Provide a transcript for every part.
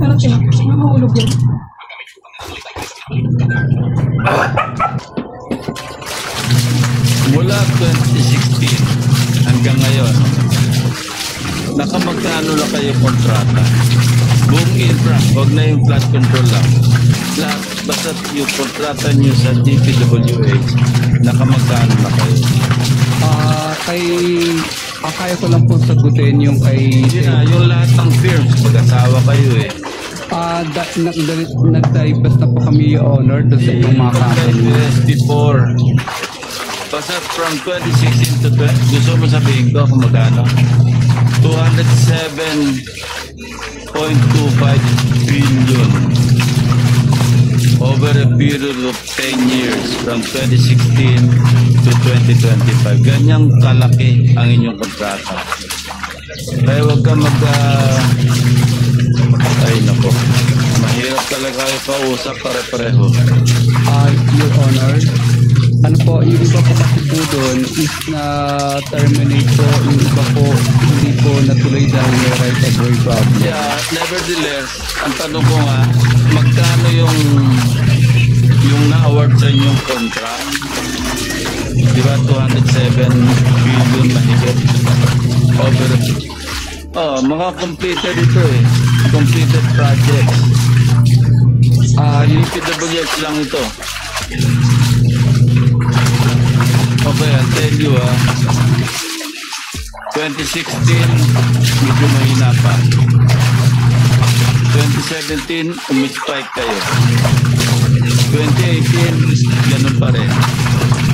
Pero siya, mahulog yan. Mula 2016 hanggang ngayon, nakamagkano na kayo kontrata? Buong infra, huwag na yung flood control lang. Lahat, basta yung kontrata nyo sa DPWH, nakamagkano na kayo? Kaya ko lang po sagutin yung kay... Yun na, yung lahat ng firms, pag-asawa kayo eh. Nag-divest na po kami yung honor doon sa itong mga company. Before. Basta from 2016 to 20, gusto mo sabihin ko kung magkano? 207.25 trillion over a period of 10 years from 2016 to 2025. Ganyang kalaki ang inyong kontrata. Kaya huwag ka ay nako, mahirap talaga kayo kausap pare-pareho. Your Honor, ano po, yung iba po kasi po doon is na terminate po, yung iba po hindi po natuloy dahil may right of way problem. Yeah, nevertheless, ang tanong ko nga, magkano yung na-award sa inyong contract? Di ba 207 billion mahigit? Mga completed ito eh. Completed projects. Yung PWH lang ito. Okay, I'll tell you 2016, medyo mahina pa. 2017, umispike kayo. 2018, ganun pa rin.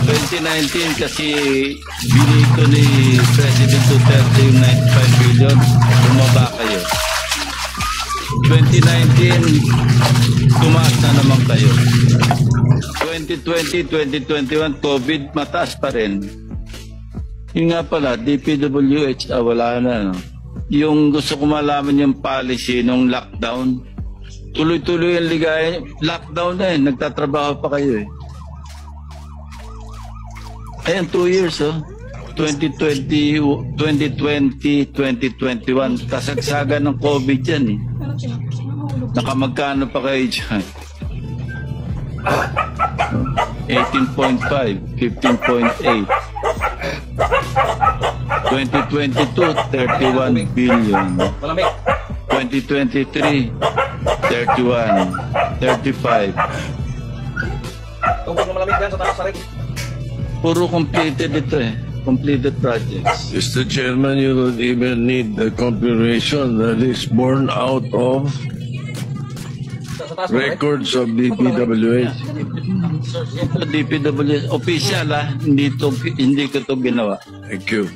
2019, kasi binito ni President Duterte yung 95 billion, bumaba kayo. 2019, tumaas na naman kayo. 2020, 2021, COVID, mataas pa rin. Yung nga pala, DPWH, wala na. No? Yung gusto ko malaman yung policy nung lockdown, tuloy-tuloy yung ligaya. Lockdown na eh, nagtatrabaho pa kayo eh. Ayan, 2 years 2020, 2021, kasagsagan ng COVID yan eh. Nakamagkano pa kayo dyan? 18.5, 15.8. 2022, 31 billion. 2023, 31, 35. Puro completed ito eh. Completed projects. Mr. Chairman, you don't even need the confirmation that is born out of records of DPWH. DPWH, official hindi ko ito ginawa. Thank you.